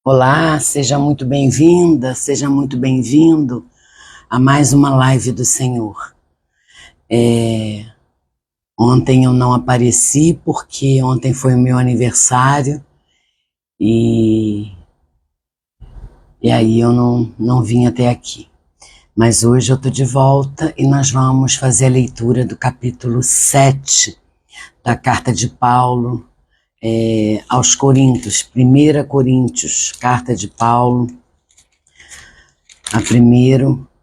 Olá, seja muito bem-vinda, seja muito bem-vindo a mais uma live do Senhor. Ontem eu não apareci porque ontem foi o meu aniversário e, e aí eu não vim até aqui. Mas hoje eu estou de volta e nós vamos fazer a leitura do capítulo 7 da carta de Paulo aos Coríntios, 1 Coríntios, carta de Paulo,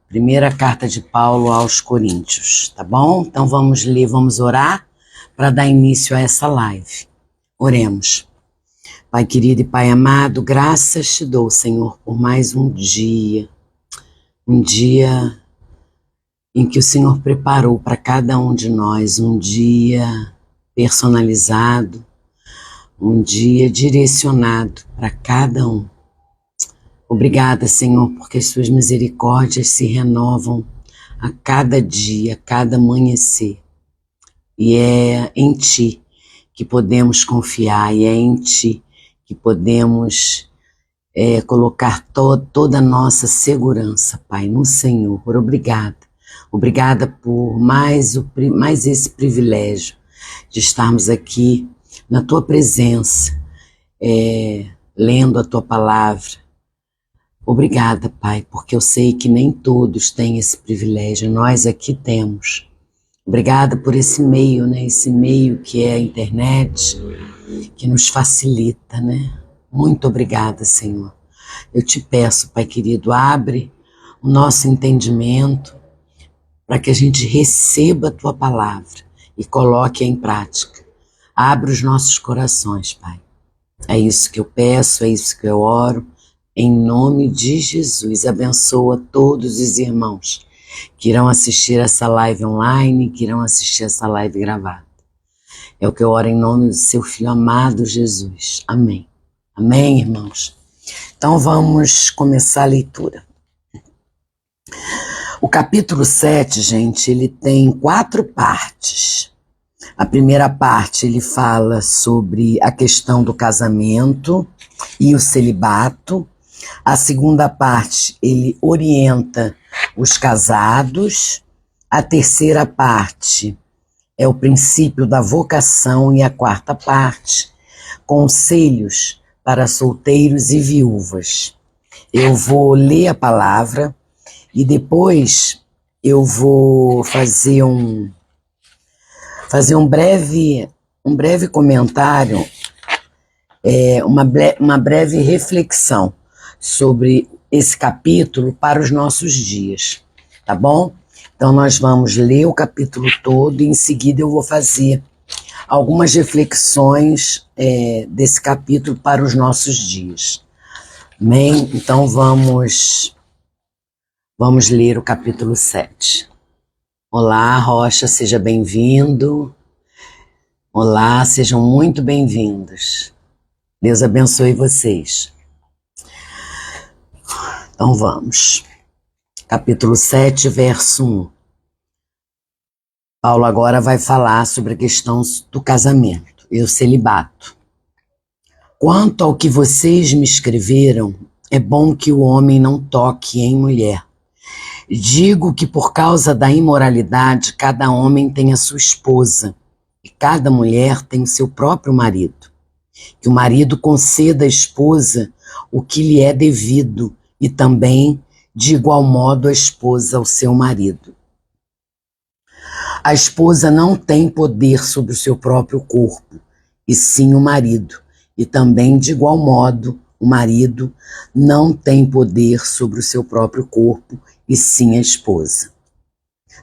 primeira carta de Paulo aos Coríntios, tá bom? Então vamos ler, vamos orar para dar início a essa live. Oremos. Pai querido e Pai amado, graças te dou, Senhor, por mais um dia em que o Senhor preparou para cada um de nós, um dia personalizado, um dia direcionado para cada um. Obrigada, Senhor, porque as suas misericórdias se renovam a cada dia, a cada amanhecer. E é em Ti que podemos confiar, e é em Ti que podemos colocar toda a nossa segurança, Pai, no Senhor. Obrigada. Obrigada por mais esse privilégio de estarmos aqui na Tua presença, lendo a Tua palavra. Obrigada, Pai, porque eu sei que nem todos têm esse privilégio, nós aqui temos. Obrigada por esse meio, né? Esse meio que é a internet, que nos facilita, né? Muito obrigada, Senhor. Eu te peço, Pai querido, abre o nosso entendimento para que a gente receba a Tua palavra e coloque-a em prática. Abre os nossos corações, Pai. É isso que eu peço, é isso que eu oro. Em nome de Jesus, abençoa todos os irmãos que irão assistir essa live online, que irão assistir essa live gravada. É o que eu oro em nome do seu Filho amado Jesus. Amém. Amém, irmãos? Então vamos começar a leitura. O capítulo 7, gente, ele tem 4 partes. A primeira parte, ele fala sobre a questão do casamento e o celibato. A segunda parte, ele orienta os casados. A terceira parte é o princípio da vocação. E a quarta parte, conselhos para solteiros e viúvas. Eu vou ler a palavra e depois eu vou fazer um breve comentário, uma breve reflexão sobre esse capítulo para os nossos dias, tá bom? Então nós vamos ler o capítulo todo e em seguida eu vou fazer algumas reflexões desse capítulo para os nossos dias. Amém? Então vamos ler o capítulo 7. Olá, Rocha, seja bem-vindo. Olá, sejam muito bem-vindos. Deus abençoe vocês. Então vamos. Capítulo 7, verso 1. Paulo agora vai falar sobre a questão do casamento e o celibato. Quanto ao que vocês me escreveram, é bom que o homem não toque em mulher. Digo que por causa da imoralidade, cada homem tem a sua esposa e cada mulher tem o seu próprio marido. Que o marido conceda à esposa o que lhe é devido e também, de igual modo, a esposa ao seu marido. A esposa não tem poder sobre o seu próprio corpo, e sim o marido. E também, de igual modo, o marido não tem poder sobre o seu próprio corpo, e sim a esposa.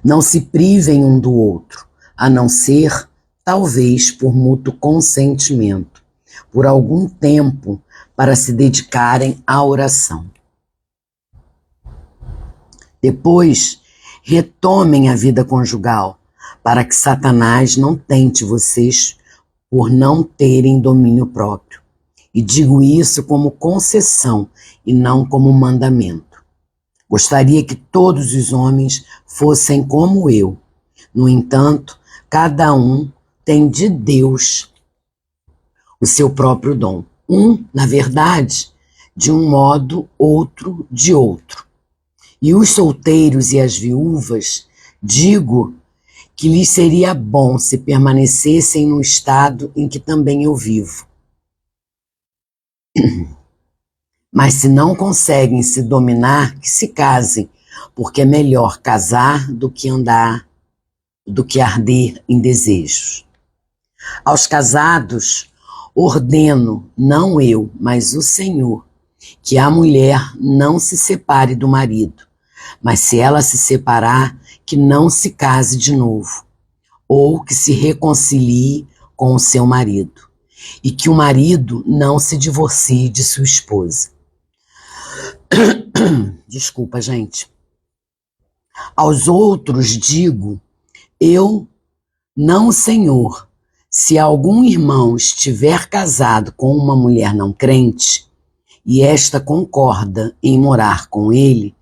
Não se privem um do outro, a não ser, talvez, por mútuo consentimento, por algum tempo, para se dedicarem à oração. Depois, retomem a vida conjugal, para que Satanás não tente vocês por não terem domínio próprio. E digo isso como concessão e não como mandamento. Gostaria que todos os homens fossem como eu. No entanto, cada um tem de Deus o seu próprio dom. Na verdade, de um modo, outro de outro. E os solteiros e as viúvas, digo que lhes seria bom se permanecessem no estado em que também eu vivo. Mas se não conseguem se dominar, que se casem, porque é melhor casar do que arder em desejos. Aos casados, ordeno, não eu, mas o Senhor, que a mulher não se separe do marido, mas se ela se separar, que não se case de novo, ou que se reconcilie com o seu marido, e que o marido não se divorcie de sua esposa. Desculpa, gente. Aos outros digo, eu, não o Senhor, se algum irmão estiver casado com uma mulher não crente, e esta concorda em morar com ele,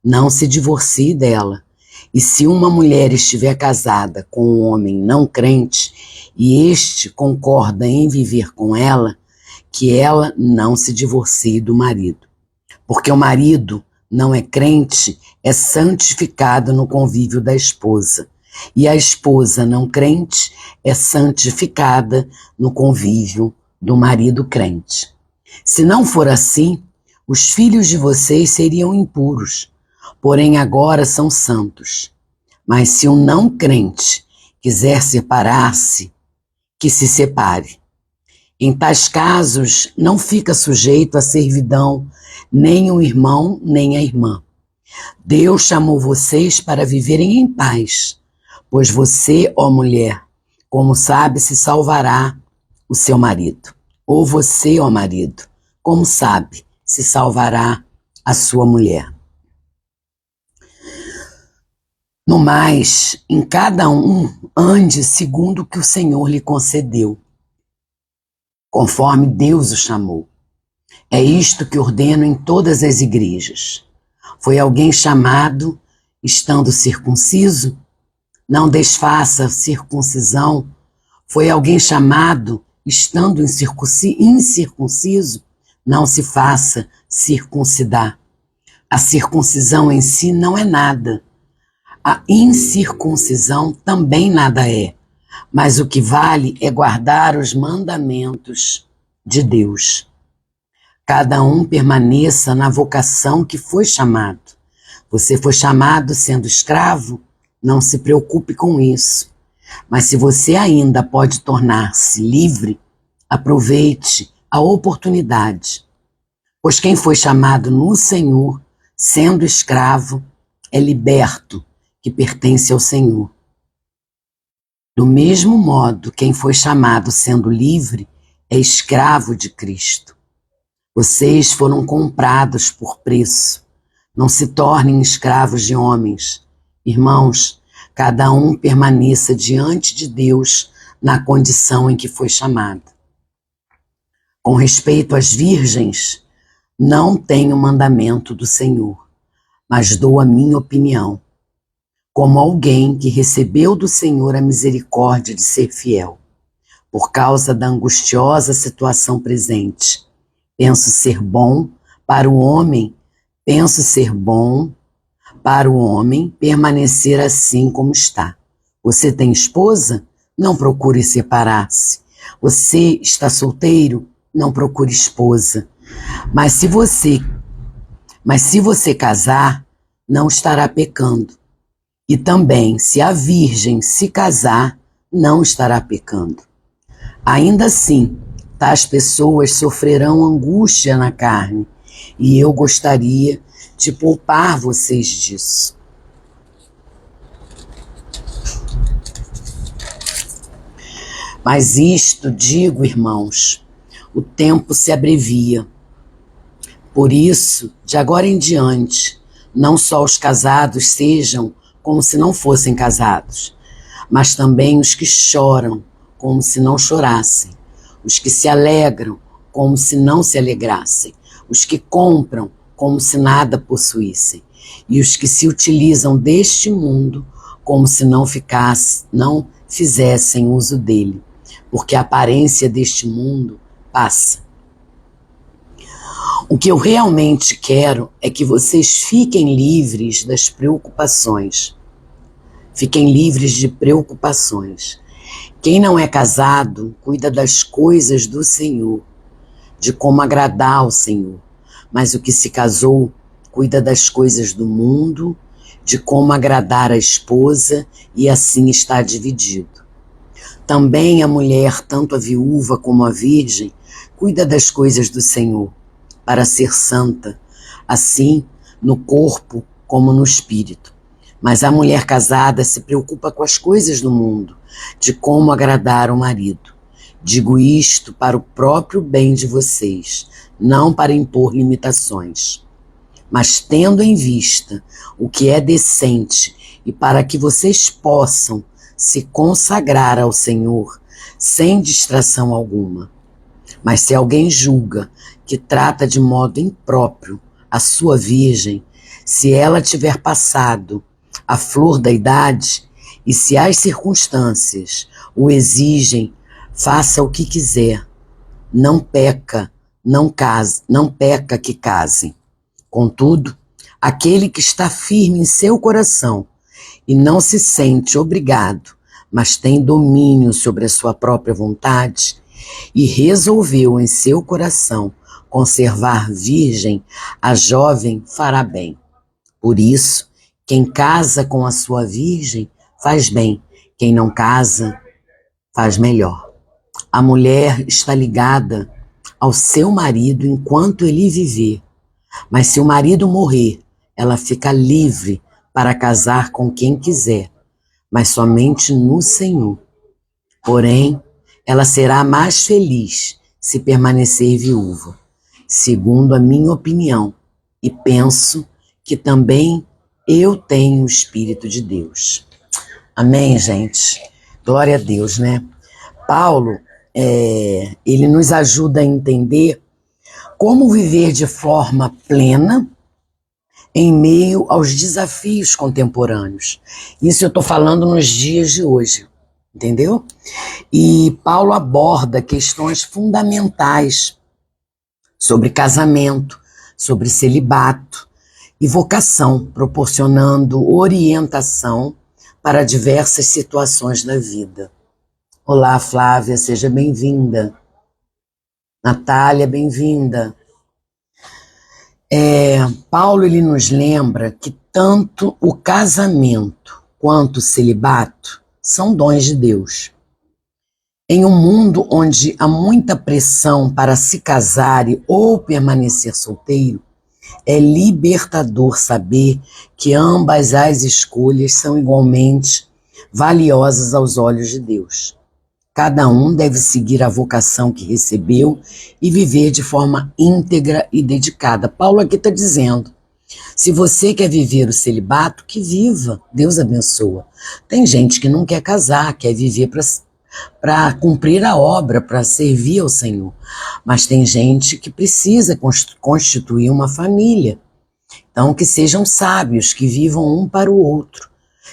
não se divorcie dela. E se uma mulher estiver casada com um homem não crente, e este concorda em viver com ela, que ela não se divorcie do marido. Porque o marido não é crente, é santificado no convívio da esposa. E a esposa não crente é santificada no convívio do marido crente. Se não for assim, os filhos de vocês seriam impuros, porém agora são santos. Mas se um não crente quiser separar-se, que se separe. Em tais casos, não fica sujeito à servidão nem o irmão, nem a irmã. Deus chamou vocês para viverem em paz, pois você, ó mulher, como sabe, se salvará o seu marido. Ou você, ó marido, como sabe, se salvará a sua mulher. No mais, em cada um, ande segundo o que o Senhor lhe concedeu, conforme Deus o chamou. É isto que ordeno em todas as igrejas. Foi alguém chamado, estando circunciso? Não desfaça a circuncisão. Foi alguém chamado, estando incircunciso? Não se faça circuncidar. A circuncisão em si não é nada. A incircuncisão também nada é. Mas o que vale é guardar os mandamentos de Deus. Cada um permaneça na vocação que foi chamado. Você foi chamado sendo escravo? Não se preocupe com isso. Mas se você ainda pode tornar-se livre, aproveite a oportunidade. Pois quem foi chamado no Senhor, sendo escravo, é liberto, que pertence ao Senhor. Do mesmo modo, quem foi chamado sendo livre, é escravo de Cristo. Vocês foram comprados por preço. Não se tornem escravos de homens. Irmãos, cada um permaneça diante de Deus na condição em que foi chamado. Com respeito às virgens, não tenho mandamento do Senhor, mas dou a minha opinião, como alguém que recebeu do Senhor a misericórdia de ser fiel. Por causa da angustiosa situação presente, penso ser bom para o homem permanecer assim como está. Você tem esposa? Não procure separar-se. Você está solteiro? Não procure esposa. Mas se você casar, não estará pecando. E também, se a virgem se casar, não estará pecando. Ainda assim, tais pessoas sofrerão angústia na carne, e eu gostaria de poupar vocês disso. Mas isto, digo, irmãos, o tempo se abrevia. Por isso, de agora em diante, não só os casados sejam como se não fossem casados, mas também os que choram como se não chorassem, os que se alegram como se não se alegrassem, os que compram como se nada possuíssem, e os que se utilizam deste mundo como se não fizessem uso dele, porque a aparência deste mundo passa. O que eu realmente quero é que vocês fiquem livres das preocupações. Fiquem livres de preocupações. Quem não é casado, cuida das coisas do Senhor, de como agradar ao Senhor. Mas o que se casou, cuida das coisas do mundo, de como agradar a esposa, e assim está dividido. Também a mulher, tanto a viúva como a virgem, cuida das coisas do Senhor, para ser santa, assim no corpo como no espírito. Mas a mulher casada se preocupa com as coisas do mundo, de como agradar o marido. Digo isto para o próprio bem de vocês, não para impor limitações. Mas tendo em vista o que é decente e para que vocês possam se consagrar ao Senhor sem distração alguma. Mas se alguém julga que trata de modo impróprio a sua virgem, se ela tiver passado a flor da idade, e se as circunstâncias o exigem, faça o que quiser. Não peca, não peca que case. Contudo, aquele que está firme em seu coração e não se sente obrigado, mas tem domínio sobre a sua própria vontade, e resolveu em seu coração conservar virgem, a jovem fará bem. Por isso, quem casa com a sua virgem faz bem, quem não casa faz melhor. A mulher está ligada ao seu marido enquanto ele viver, mas se o marido morrer, ela fica livre para casar com quem quiser, mas somente no Senhor. Porém, ela será mais feliz se permanecer viúva, segundo a minha opinião, e penso que também eu tenho o Espírito de Deus. Amém, gente? Glória a Deus, né? Paulo, ele nos ajuda a entender como viver de forma plena em meio aos desafios contemporâneos. Isso eu estou falando nos dias de hoje, entendeu? E Paulo aborda questões fundamentais sobre casamento, sobre celibato e vocação, proporcionando orientação para diversas situações da vida. Olá, Flávia, seja bem-vinda. Natália, bem-vinda. Paulo ele nos lembra que tanto o casamento quanto o celibato são dons de Deus. Em um mundo onde há muita pressão para se casar ou permanecer solteiro, é libertador saber que ambas as escolhas são igualmente valiosas aos olhos de Deus. Cada um deve seguir a vocação que recebeu e viver de forma íntegra e dedicada. Paulo aqui está dizendo, se você quer viver o celibato, que viva, Deus abençoa. Tem gente que não quer casar, quer viver para cumprir a obra, para servir ao Senhor. Mas tem gente que precisa constituir uma família. Então, que sejam sábios, que vivam um para o outro,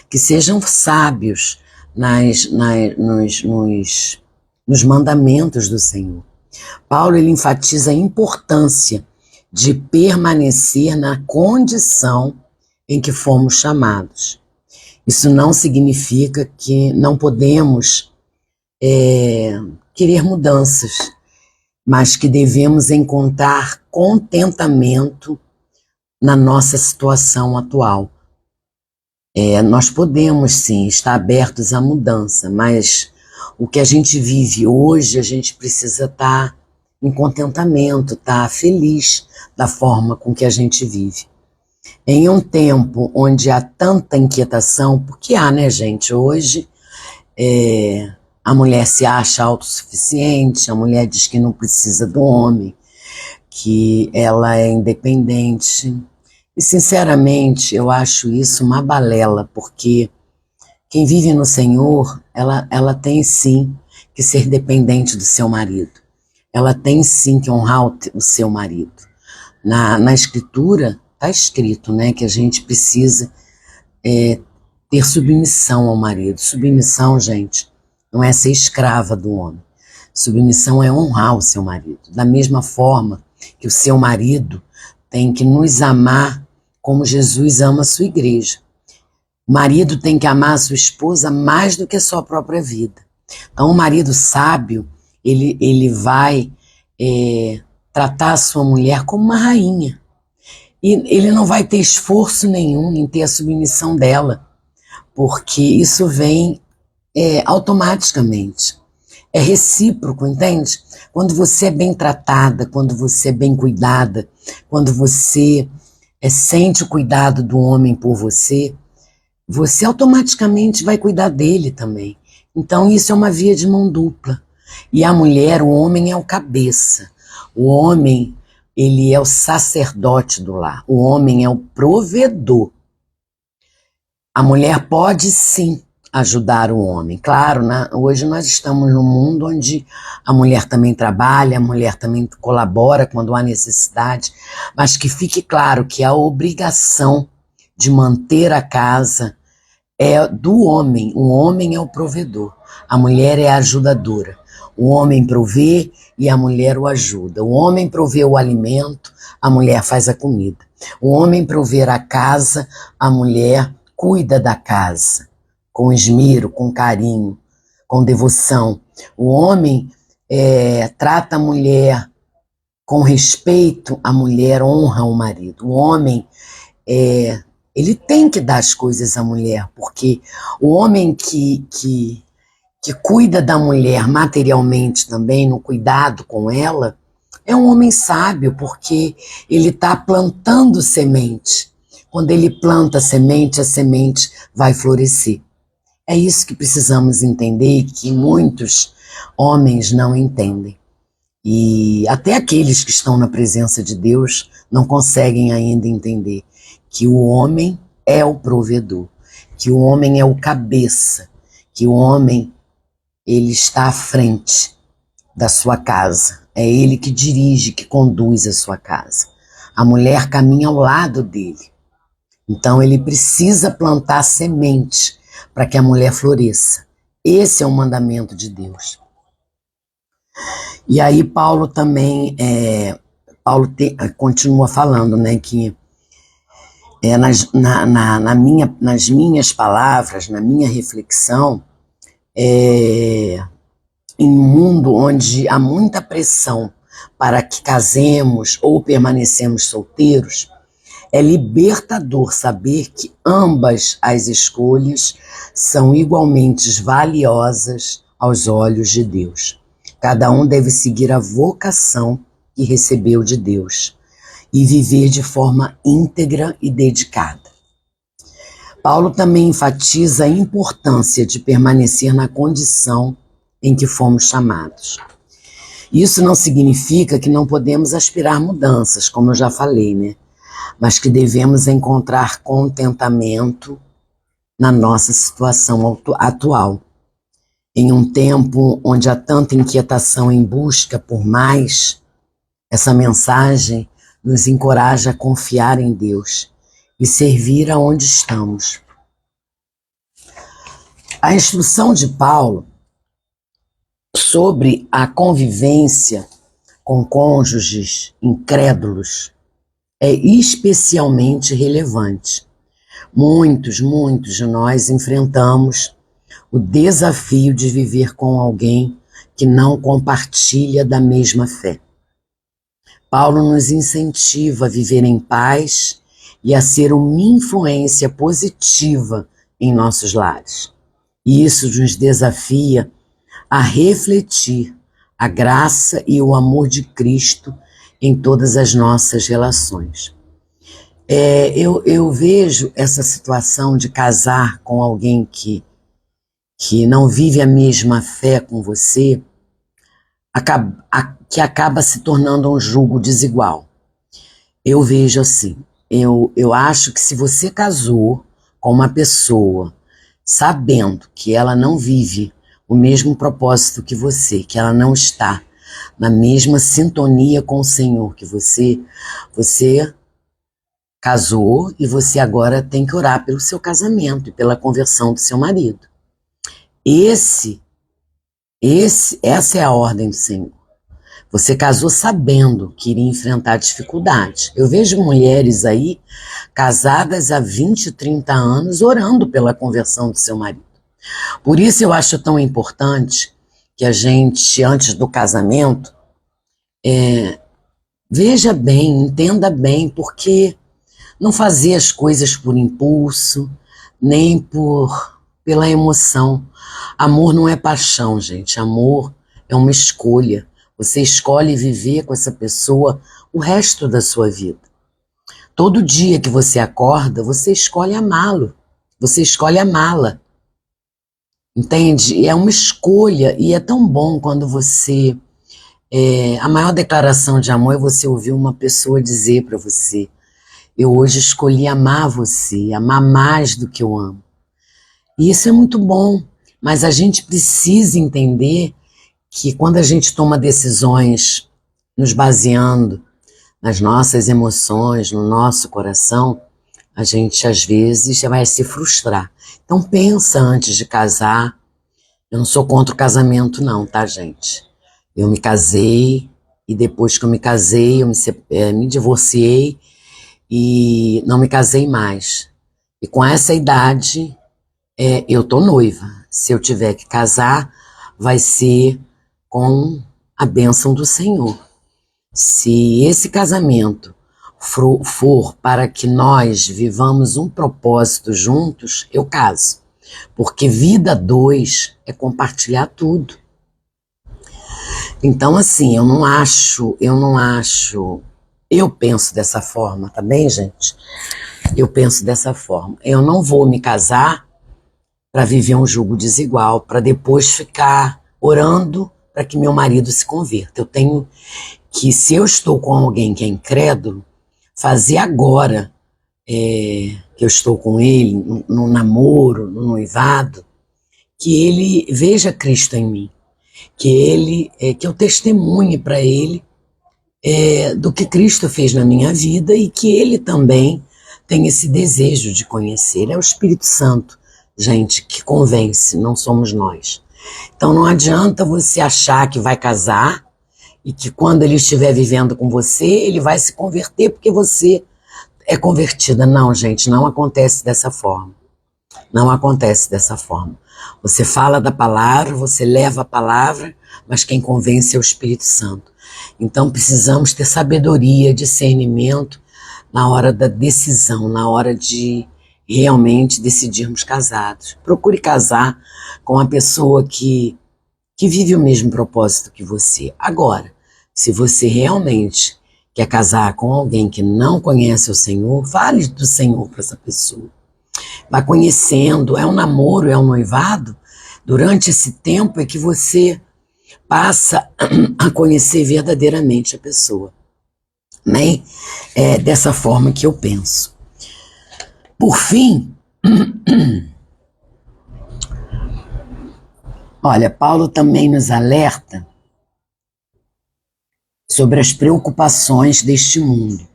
que sejam sábios nos mandamentos do Senhor. Paulo ele enfatiza a importância de permanecer na condição em que fomos chamados. Isso não significa que não podemos querer mudanças, mas que devemos encontrar contentamento na nossa situação atual. Nós podemos sim estar abertos à mudança, mas o que a gente vive hoje, a gente precisa estar em contentamento, estar feliz da forma com que a gente vive. Em um tempo onde há tanta inquietação, porque há, né, gente? Hoje a mulher se acha autossuficiente, a mulher diz que não precisa do homem, que ela é independente. E, sinceramente, eu acho isso uma balela, porque quem vive no Senhor, ela tem sim que ser dependente do seu marido. Ela tem sim que honrar o seu marido. Na Escritura está escrito, né, que a gente precisa ter submissão ao marido. Submissão, gente, não é ser escrava do homem. Submissão é honrar o seu marido. Da mesma forma que o seu marido tem que nos amar como Jesus ama a sua igreja. O marido tem que amar a sua esposa mais do que a sua própria vida. Então, o marido sábio, ele vai tratar a sua mulher como uma rainha. E ele não vai ter esforço nenhum em ter a submissão dela, porque isso vem automaticamente. É recíproco, entende? Quando você é bem tratada, quando você é bem cuidada, quando você sente o cuidado do homem por você, você automaticamente vai cuidar dele também. Então isso é uma via de mão dupla. E a mulher, o homem é o cabeça. O homem, ele é o sacerdote do lar. O homem é o provedor. A mulher pode sim ajudar o homem. Claro, né? Hoje nós estamos num mundo onde a mulher também trabalha, a mulher também colabora quando há necessidade, mas que fique claro que a obrigação de manter a casa é do homem. O homem é o provedor, a mulher é a ajudadora. O homem provê e a mulher o ajuda. O homem provê o alimento, a mulher faz a comida. O homem provê a casa, a mulher cuida da casa, com esmero, com carinho, com devoção. O homem trata a mulher com respeito, a mulher honra o marido. O homem, ele tem que dar as coisas à mulher, porque o homem que cuida da mulher materialmente também, no cuidado com ela, é um homem sábio, porque ele está plantando semente. Quando ele planta a semente vai florescer. É isso que precisamos entender e que muitos homens não entendem. E até aqueles que estão na presença de Deus não conseguem ainda entender que o homem é o provedor, que o homem é o cabeça, que o homem ele está à frente da sua casa. É ele que dirige, que conduz a sua casa. A mulher caminha ao lado dele. Então ele precisa plantar semente para que a mulher floresça. Esse é o mandamento de Deus. E aí Paulo também, continua falando, né, que nas minhas palavras, na minha reflexão, em um mundo onde há muita pressão para que casemos ou permanecemos solteiros, é libertador saber que ambas as escolhas são igualmente valiosas aos olhos de Deus. Cada um deve seguir a vocação que recebeu de Deus e viver de forma íntegra e dedicada. Paulo também enfatiza a importância de permanecer na condição em que fomos chamados. Isso não significa que não podemos aspirar mudanças, como eu já falei, né? Mas que devemos encontrar contentamento na nossa situação atual. Em um tempo onde há tanta inquietação em busca por mais, essa mensagem nos encoraja a confiar em Deus e servir aonde estamos. A instrução de Paulo sobre a convivência com cônjuges incrédulos é especialmente relevante. Muitos de nós enfrentamos o desafio de viver com alguém que não compartilha da mesma fé. Paulo nos incentiva a viver em paz e a ser uma influência positiva em nossos lares. E isso nos desafia a refletir a graça e o amor de Cristo em todas as nossas relações. Eu vejo essa situação de casar com alguém que não vive a mesma fé com você, que acaba se tornando um jugo desigual. Eu vejo assim, eu acho que se você casou com uma pessoa sabendo que ela não vive o mesmo propósito que você, que ela não está na mesma sintonia com o Senhor que você casou e você agora tem que orar pelo seu casamento e pela conversão do seu marido. Essa é a ordem do Senhor. Você casou sabendo que iria enfrentar dificuldades. Eu vejo mulheres aí casadas há 20, 30 anos orando pela conversão do seu marido. Por isso eu acho tão importante que a gente, antes do casamento, veja bem, entenda bem, porque não fazer as coisas por impulso, nem pela emoção. Amor não é paixão, gente. Amor é uma escolha. Você escolhe viver com essa pessoa o resto da sua vida. Todo dia que você acorda, você escolhe amá-lo. Você escolhe amá-la. Entende? É uma escolha e é tão bom quando você... a maior declaração de amor é você ouvir uma pessoa dizer para você: eu hoje escolhi amar você, amar mais do que eu amo. E isso é muito bom, mas a gente precisa entender que quando a gente toma decisões nos baseando nas nossas emoções, no nosso coração, a gente às vezes vai se frustrar. Então pensa antes de casar. Eu não sou contra o casamento não, tá, gente? Eu me casei e depois que eu me casei, eu me divorciei e não me casei mais. E com essa idade, eu tô noiva. Se eu tiver que casar, vai ser com a bênção do Senhor. Se esse casamento for para que nós vivamos um propósito juntos, eu caso. Porque vida dois é compartilhar tudo. Então, assim, eu penso dessa forma, tá bem, gente? Eu penso dessa forma. Eu não vou me casar para viver um jugo desigual, para depois ficar orando para que meu marido se converta. Eu tenho que, se eu estou com alguém que é incrédulo, fazer agora que eu estou com ele, no namoro, no noivado, que ele veja Cristo em mim, que eu testemunhe para ele do que Cristo fez na minha vida e que ele também tem esse desejo de conhecer. É o Espírito Santo, gente, que convence, não somos nós. Então não adianta você achar que vai casar e que quando ele estiver vivendo com você, ele vai se converter porque você é convertida. Não, gente, não acontece dessa forma. Não acontece dessa forma. Você fala da palavra, você leva a palavra, mas quem convence é o Espírito Santo. Então precisamos ter sabedoria, discernimento na hora da decisão, na hora de realmente decidirmos casados. Procure casar com uma pessoa que vive o mesmo propósito que você. Agora, se você realmente quer casar com alguém que não conhece o Senhor, fale do Senhor para essa pessoa. Vai conhecendo, é um namoro, é um noivado. Durante esse tempo é que você passa a conhecer verdadeiramente a pessoa. Né? É dessa forma que eu penso. Por fim, olha, Paulo também nos alerta sobre as preocupações deste mundo.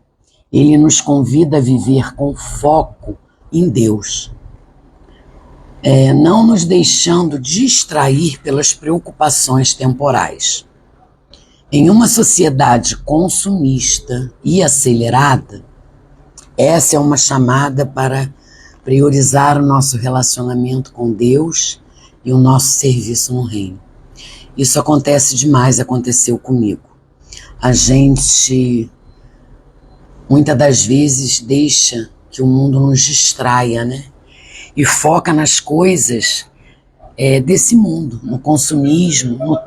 Ele nos convida a viver com foco em Deus, não nos deixando distrair pelas preocupações temporais. Em uma sociedade consumista e acelerada, essa é uma chamada para priorizar o nosso relacionamento com Deus e o nosso serviço no reino. Isso acontece demais, aconteceu comigo. A gente, muitas das vezes, deixa que o mundo nos distraia, né? E foca nas coisas desse mundo, no consumismo, no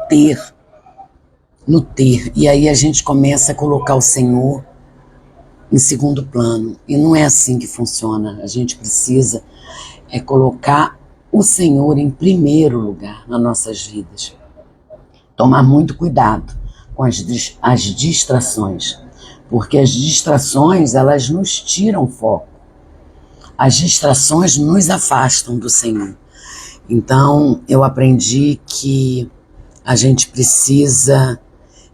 ter. E aí a gente começa a colocar o Senhor em segundo plano. E não é assim que funciona. A gente precisa colocar o Senhor em primeiro lugar nas nossas vidas. Tomar muito cuidado com as distrações, porque as distrações, elas nos tiram foco. As distrações nos afastam do Senhor. Então, eu aprendi que a gente precisa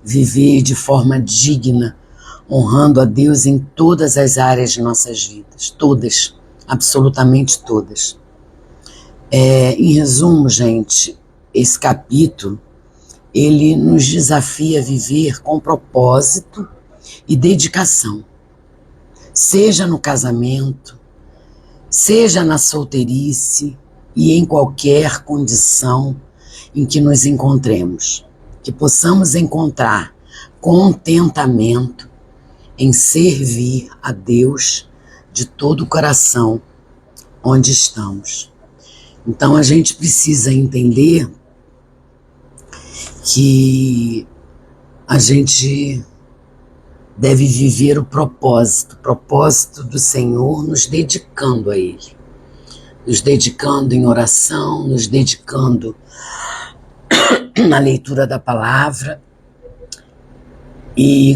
viver de forma digna, honrando a Deus em todas as áreas de nossas vidas. Todas, absolutamente todas. Em resumo, gente, esse capítulo, ele nos desafia a viver com propósito e dedicação, seja no casamento, seja na solteirice e em qualquer condição em que nos encontremos, que possamos encontrar contentamento em servir a Deus de todo o coração onde estamos. Então a gente precisa entender que a gente deve viver o propósito do Senhor, nos dedicando a Ele, nos dedicando em oração, nos dedicando na leitura da palavra e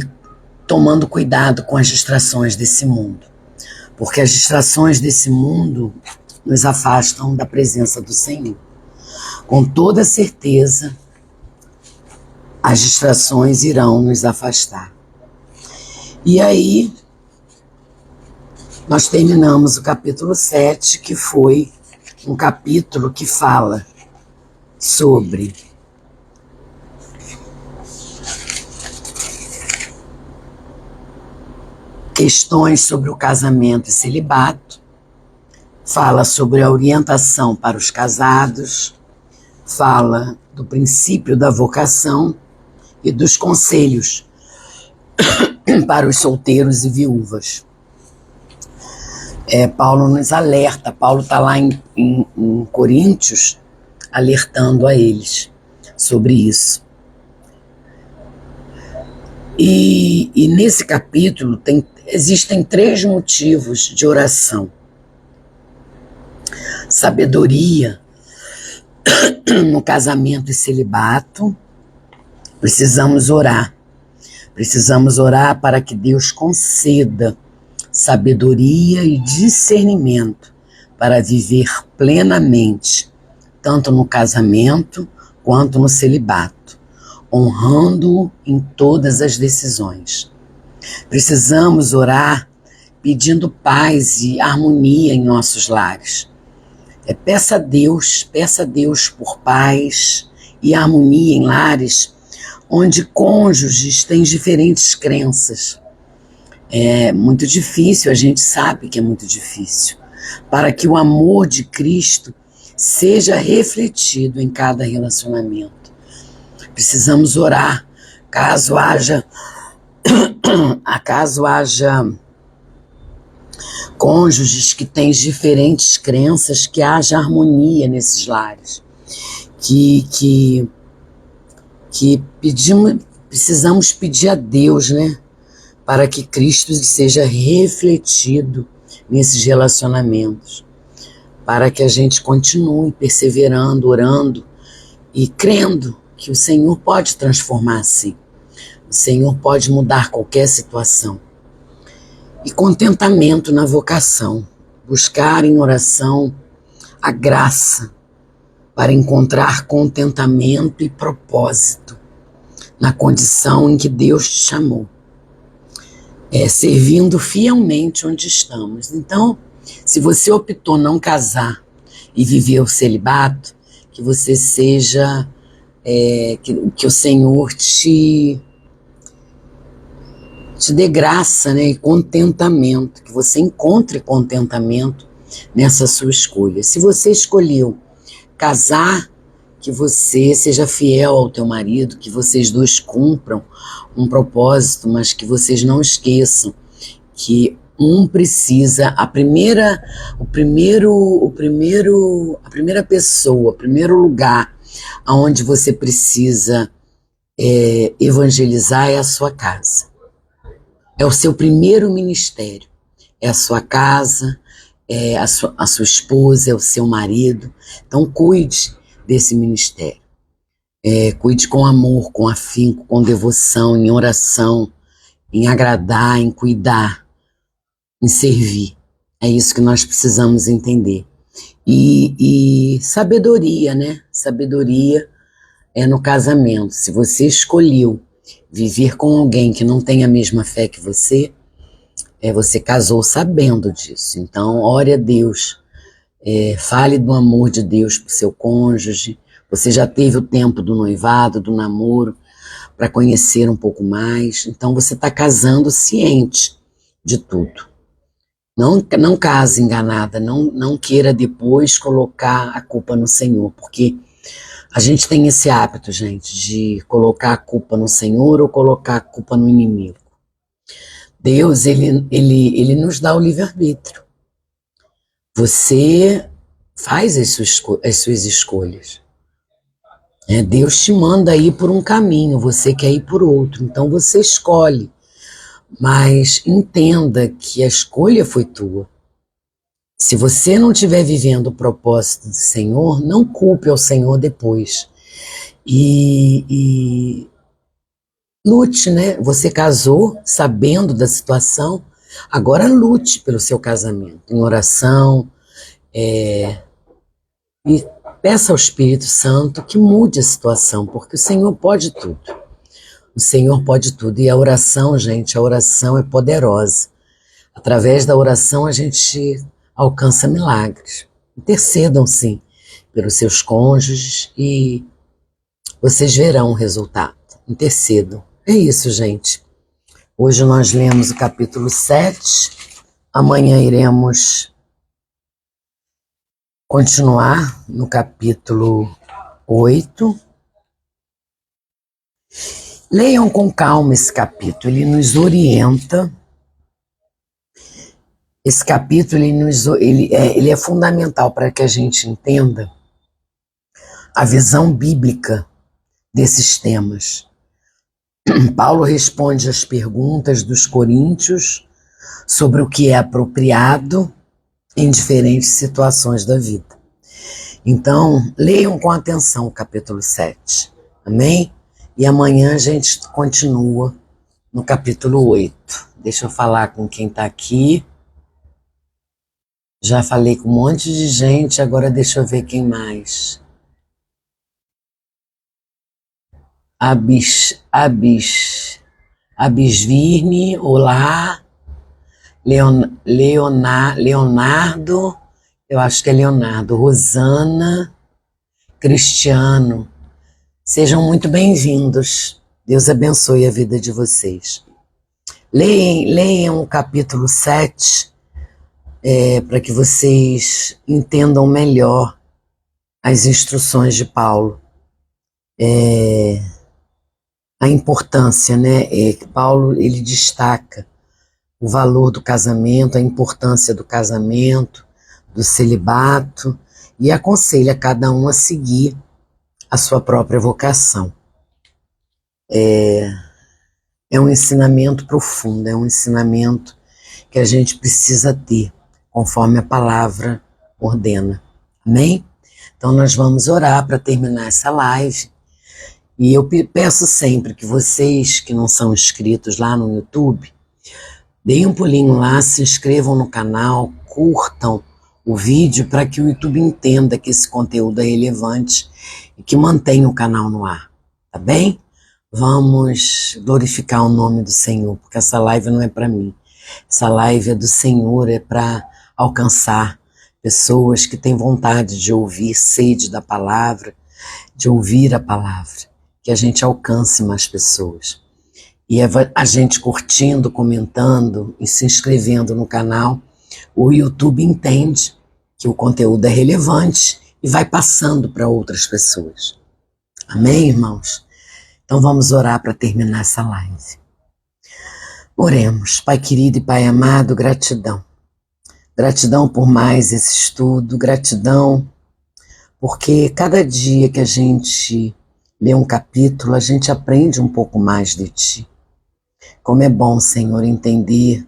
tomando cuidado com as distrações desse mundo, porque as distrações desse mundo nos afastam da presença do Senhor. Com toda certeza, as distrações irão nos afastar. E aí, nós terminamos o capítulo 7, que foi um capítulo que fala sobre questões sobre o casamento e celibato, fala sobre a orientação para os casados, fala do princípio da vocação e dos conselhos para os solteiros e viúvas. Paulo nos alerta, Paulo está lá em Coríntios alertando a eles sobre isso. E nesse capítulo existem 3 motivos de oração. Sabedoria no casamento e celibato. Precisamos orar. Precisamos orar para que Deus conceda sabedoria e discernimento para viver plenamente, tanto no casamento quanto no celibato, honrando-o em todas as decisões. Precisamos orar pedindo paz e harmonia em nossos lares. Peça a Deus por paz e harmonia em lares onde cônjuges têm diferentes crenças. É muito difícil, a gente sabe que é muito difícil, para que o amor de Cristo seja refletido em cada relacionamento. Precisamos orar, caso haja cônjuges que têm diferentes crenças, que haja harmonia nesses lares, que precisamos pedir a Deus, né, para que Cristo seja refletido nesses relacionamentos, para que a gente continue perseverando, orando e crendo que o Senhor pode transformar assim. O Senhor pode mudar qualquer situação. E contentamento na vocação, buscar em oração a graça para encontrar contentamento e propósito na condição em que Deus te chamou, servindo fielmente onde estamos. Então, se você optou não casar e viver o celibato, que você seja, que o Senhor te dê graça, né, e contentamento, que você encontre contentamento nessa sua escolha. Se você escolheu casar, que você seja fiel ao teu marido, que vocês dois cumpram um propósito, mas que vocês não esqueçam que um precisa, a primeira pessoa, o primeiro lugar aonde você precisa evangelizar é a sua casa. É o seu primeiro ministério, é a sua casa, é a sua esposa, é o seu marido. Então cuide desse ministério. Cuide com amor, com afinco, com devoção, em oração, em agradar, em cuidar, em servir. É isso que nós precisamos entender. E sabedoria, né? Sabedoria é no casamento. Se você escolheu viver com alguém que não tem a mesma fé que você, você casou sabendo disso. Então, ore a Deus, fale do amor de Deus para o seu cônjuge, Você já teve o tempo do noivado, do namoro, para conhecer um pouco mais. Então você está casando ciente de tudo. Não case enganada, não queira depois colocar a culpa no Senhor, porque a gente tem esse hábito, gente, de colocar a culpa no Senhor ou colocar a culpa no inimigo. Deus, ele nos dá o livre-arbítrio. Você faz as suas escolhas. Deus te manda ir por um caminho, você quer ir por outro, então você escolhe. Mas entenda que a escolha foi tua. Se você não estiver vivendo o propósito do Senhor, não culpe ao Senhor depois. E lute, né? Você casou sabendo da situação, agora lute pelo seu casamento, em oração, e peça ao Espírito Santo que mude a situação, porque o Senhor pode tudo. O Senhor pode tudo. E a oração, gente, a oração é poderosa. Através da oração a gente alcança milagres. Intercedam, sim, pelos seus cônjuges e vocês verão o resultado. Intercedam. É isso, gente. Hoje nós lemos o capítulo 7. Amanhã iremos continuar no capítulo 8. Leiam com calma esse capítulo, ele nos orienta. Esse capítulo ele é fundamental para que a gente entenda a visão bíblica desses temas. Paulo responde às perguntas dos coríntios sobre o que é apropriado em diferentes situações da vida. Então, leiam com atenção o capítulo 7. Amém? E amanhã a gente continua no capítulo 8. Deixa eu falar com quem está aqui. Já falei com um monte de gente, agora deixa eu ver quem mais. Abisvirne, olá. Leonardo, eu acho que é Leonardo. Rosana, Cristiano, sejam muito bem-vindos. Deus abençoe a vida de vocês. Leiam o capítulo 7, para que vocês entendam melhor as instruções de Paulo. A importância, né? Paulo, ele destaca o valor do casamento, a importância do casamento, do celibato, e aconselha cada um a seguir a sua própria vocação. É um ensinamento profundo, é um ensinamento que a gente precisa ter, conforme a palavra ordena. Amém? Então nós vamos orar para terminar essa live. E eu peço sempre que vocês que não são inscritos lá no YouTube, deem um pulinho lá, se inscrevam no canal, curtam o vídeo para que o YouTube entenda que esse conteúdo é relevante e que mantenha o canal no ar, tá bem? Vamos glorificar o nome do Senhor, porque essa live não é para mim. Essa live é do Senhor, é para alcançar pessoas que têm vontade de ouvir, sede da palavra, de ouvir a palavra, que a gente alcance mais pessoas. E a gente curtindo, comentando e se inscrevendo no canal, o YouTube entende que o conteúdo é relevante e vai passando para outras pessoas. Amém, irmãos? Então vamos orar para terminar essa live. Oremos. Pai querido e Pai amado, gratidão. Gratidão por mais esse estudo, gratidão porque cada dia que a gente lê um capítulo, a gente aprende um pouco mais de Ti. Como é bom, Senhor, entender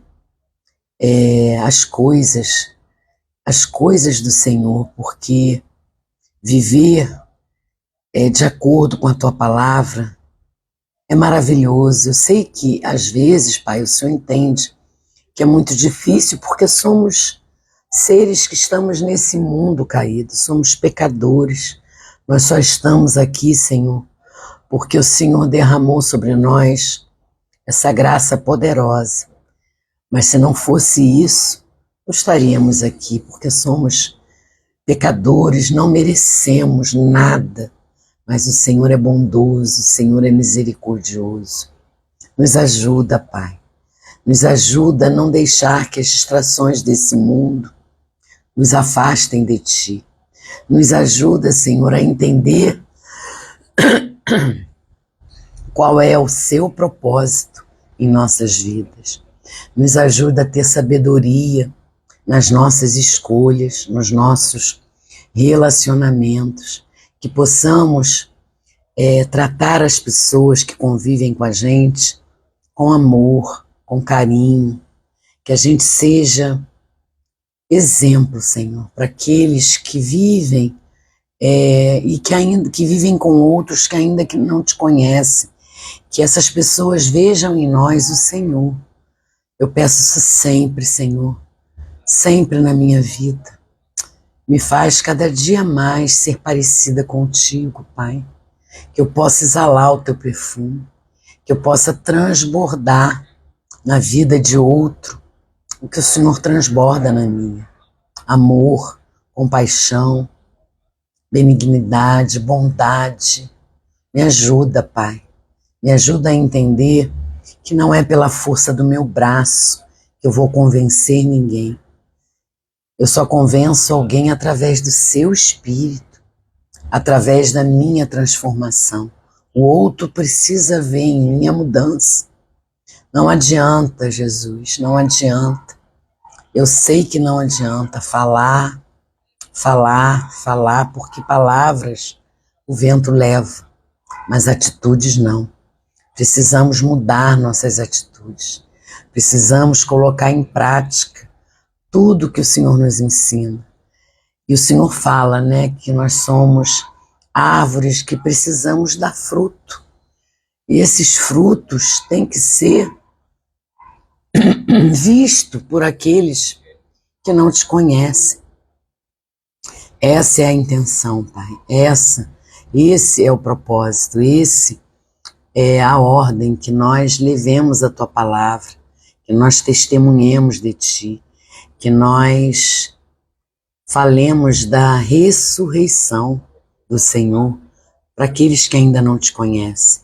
as coisas do Senhor, porque viver de acordo com a Tua palavra é maravilhoso. Eu sei que às vezes, Pai, o Senhor entende que é muito difícil porque somos seres que estamos nesse mundo caído, somos pecadores. Nós só estamos aqui, Senhor, porque o Senhor derramou sobre nós essa graça poderosa. Mas se não fosse isso, não estaríamos aqui, porque somos pecadores, não merecemos nada mas o Senhor é bondoso, o Senhor é misericordioso. Nos ajuda, Pai. Nos ajuda a não deixar que as distrações desse mundo nos afastem de Ti. Nos ajuda, Senhor, a entender qual é o Seu propósito em nossas vidas. Nos ajuda a ter sabedoria nas nossas escolhas, nos nossos relacionamentos, que possamos tratar as pessoas que convivem com a gente com amor, com carinho, que a gente seja exemplo, Senhor, para aqueles que vivem e que vivem com outros que ainda que não te conhecem, que essas pessoas vejam em nós o Senhor. Eu peço isso sempre, Senhor, sempre na minha vida. Me faz cada dia mais ser parecida contigo, Pai, que eu possa exalar o teu perfume, que eu possa transbordar na vida de outro o que o Senhor transborda na minha. Amor, compaixão, benignidade, bondade. Me ajuda, Pai. Me ajuda a entender que não é pela força do meu braço que eu vou convencer ninguém. Eu só convenço alguém através do seu Espírito, através da minha transformação. O outro precisa ver em mim a mudança. Não adianta, Jesus, não adianta. Eu sei que não adianta falar, porque palavras o vento leva, mas atitudes não. Precisamos mudar nossas atitudes. Precisamos colocar em prática tudo que o Senhor nos ensina. E o Senhor fala, né, que nós somos árvores que precisamos dar fruto. E esses frutos têm que ser vistos por aqueles que não te conhecem. Essa é a intenção, Pai. Esse é o propósito, esse é a ordem, que nós levemos a Tua palavra, que nós testemunhemos de Ti, que nós falemos da ressurreição do Senhor para aqueles que ainda não te conhecem.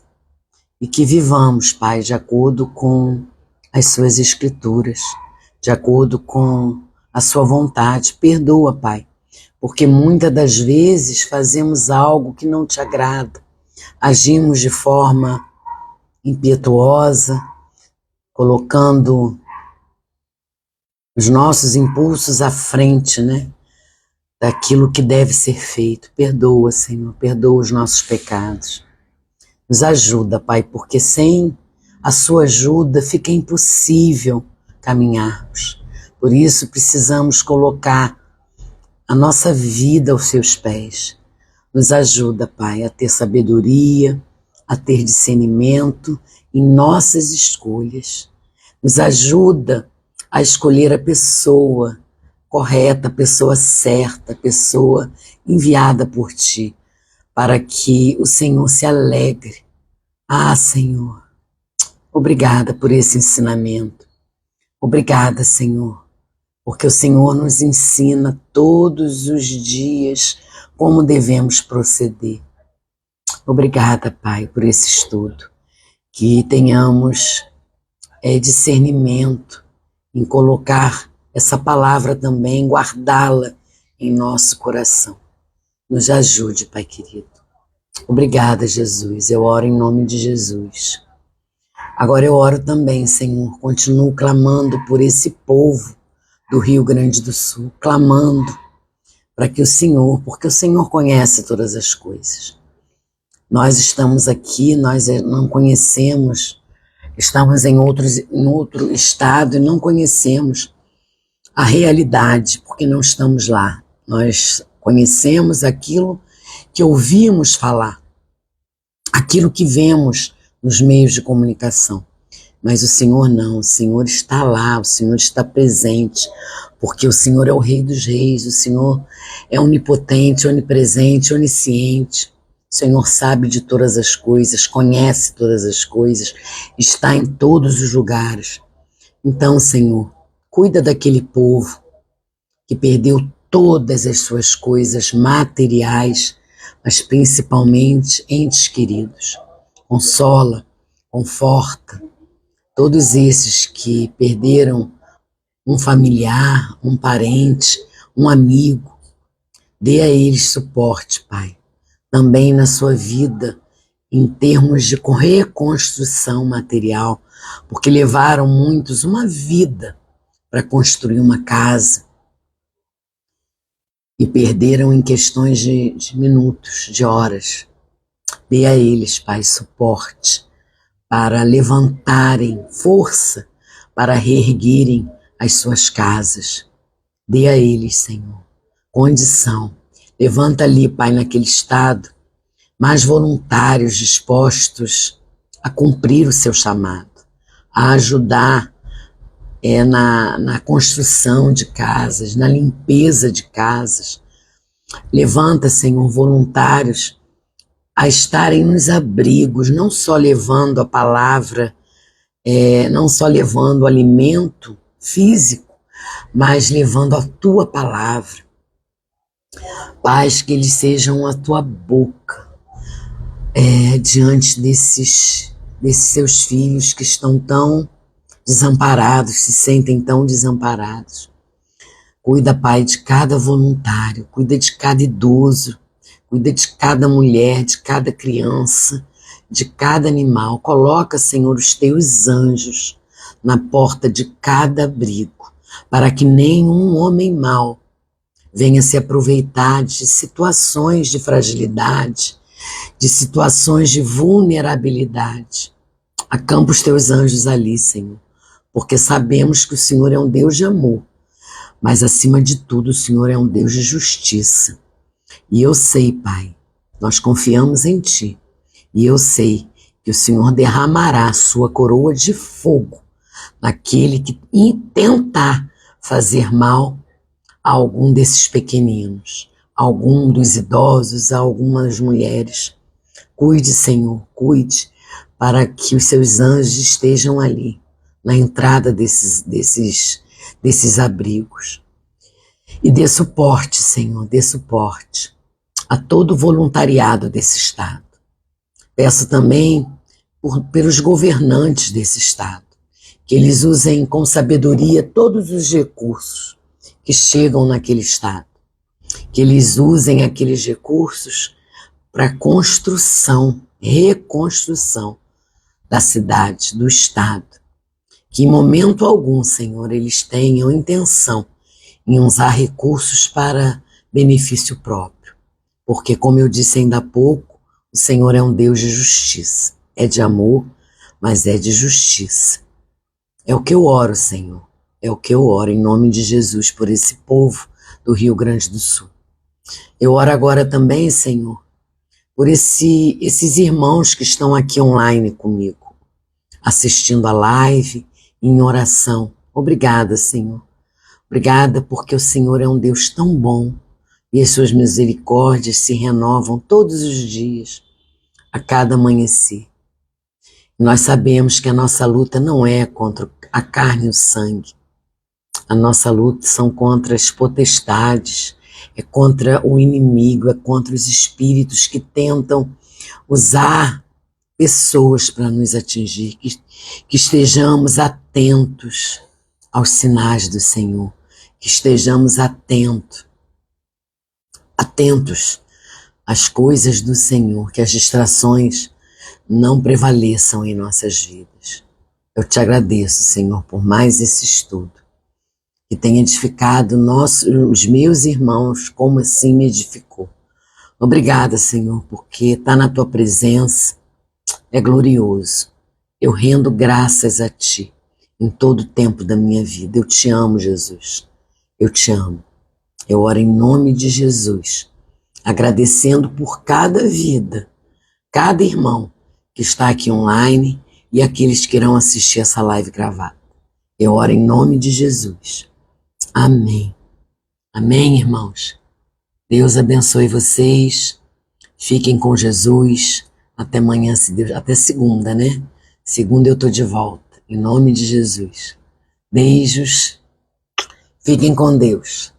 E que vivamos, Pai, de acordo com as Suas Escrituras, de acordo com a Sua vontade. Perdoa, Pai, porque muitas das vezes fazemos algo que não te agrada, agimos de forma impetuosa, colocando os nossos impulsos à frente, né, daquilo que deve ser feito. Perdoa, Senhor, perdoa os nossos pecados. Nos ajuda, Pai, porque sem a Sua ajuda fica impossível caminharmos. Por isso precisamos colocar a nossa vida aos Seus pés. Nos ajuda, Pai, a ter sabedoria, a ter discernimento em nossas escolhas. Nos ajuda a escolher a pessoa correta, a pessoa certa, a pessoa enviada por Ti, para que o Senhor se alegre. Ah, Senhor, obrigada por esse ensinamento. Obrigada, Senhor, porque o Senhor nos ensina todos os dias como devemos proceder. Obrigada, Pai, por esse estudo. Que tenhamos discernimento em colocar essa palavra também, guardá-la em nosso coração. Nos ajude, Pai querido. Obrigada, Jesus. Eu oro em nome de Jesus. Agora eu oro também, Senhor, continuo clamando por esse povo do Rio Grande do Sul, clamando para que o Senhor, porque o Senhor conhece todas as coisas. Nós estamos aqui, nós não conhecemos, estamos em outro estado e não conhecemos a realidade, porque não estamos lá. Nós conhecemos aquilo que ouvimos falar, aquilo que vemos nos meios de comunicação. Mas o Senhor não, o Senhor está lá, o Senhor está presente, porque o Senhor é o Rei dos Reis, o Senhor é onipotente, onipresente, onisciente. O Senhor sabe de todas as coisas, conhece todas as coisas, está em todos os lugares. Então, Senhor, cuida daquele povo que perdeu todas as suas coisas materiais mas principalmente entes queridos. Consola, conforta todos esses que perderam um familiar, um parente, um amigo. Dê a eles suporte, Pai, também na sua vida, em termos de reconstrução material, porque levaram muitos uma vida para construir uma casa e perderam em questões de minutos, de horas. Dê a eles, Pai, suporte para levantarem força, para reerguerem as suas casas. Dê a eles, Senhor, condição. Levanta ali, Pai, naquele estado, mais voluntários dispostos a cumprir o seu chamado, a ajudar na construção de casas, na limpeza de casas. Levanta, Senhor, voluntários a estarem nos abrigos, não só levando a palavra, não só levando o alimento físico, mas levando a tua palavra. Pai, que eles sejam a tua boca diante desses seus filhos que estão tão desamparados, se sentem tão desamparados. Cuida, Pai, de cada voluntário, cuida de cada idoso, cuida de cada mulher, de cada criança, de cada animal. Coloca, Senhor, os teus anjos na porta de cada abrigo, para que nenhum homem mau venha se aproveitar de situações de fragilidade, de situações de vulnerabilidade. Acampa os teus anjos ali, Senhor, porque sabemos que o Senhor é um Deus de amor, mas acima de tudo o Senhor é um Deus de justiça. E eu sei, Pai, nós confiamos em Ti, e eu sei que o Senhor derramará a sua coroa de fogo naquele que tentar fazer mal a algum desses pequeninos, a algum dos idosos, a algumas mulheres. Cuide, Senhor, cuide, para que os seus anjos estejam ali, na entrada desses abrigos. E dê suporte, Senhor, dê suporte a todo o voluntariado desse Estado. Peço também pelos governantes desse Estado, que eles usem com sabedoria todos os recursos que chegam naquele Estado, que eles usem aqueles recursos para construção, reconstrução da cidade, do Estado, que em momento algum, Senhor, eles tenham intenção em usar recursos para benefício próprio, porque, como eu disse ainda há pouco, o Senhor é um Deus de justiça, é de amor, mas é de justiça. É o que eu oro, Senhor, é o que eu oro em nome de Jesus por esse povo do Rio Grande do Sul. Eu oro agora também, Senhor, por esses irmãos que estão aqui online comigo, assistindo a live, em oração. Obrigada, Senhor. Obrigada porque o Senhor é um Deus tão bom e as suas misericórdias se renovam todos os dias, a cada amanhecer. Nós sabemos que a nossa luta não é contra a carne e o sangue. A nossa luta são contra as potestades, é contra o inimigo, é contra os espíritos que tentam usar pessoas para nos atingir, que estejamos atentos aos sinais do Senhor, que estejamos atentos às coisas do Senhor, que as distrações não prevaleçam em nossas vidas. Eu te agradeço, Senhor, por mais esse estudo, que tem edificado os meus irmãos, como assim me edificou. Obrigada, Senhor, porque estar na tua presença é glorioso. Eu rendo graças a Ti em todo o tempo da minha vida. Eu te amo, Jesus. Eu te amo. Eu oro em nome de Jesus, agradecendo por cada vida, cada irmão que está aqui online e aqueles que irão assistir essa live gravada. Eu oro em nome de Jesus. Amém. Amém, irmãos. Deus abençoe vocês. Fiquem com Jesus. Até amanhã, se Deus, até segunda, né? Segunda eu tô de volta. Em nome de Jesus. Beijos. Fiquem com Deus.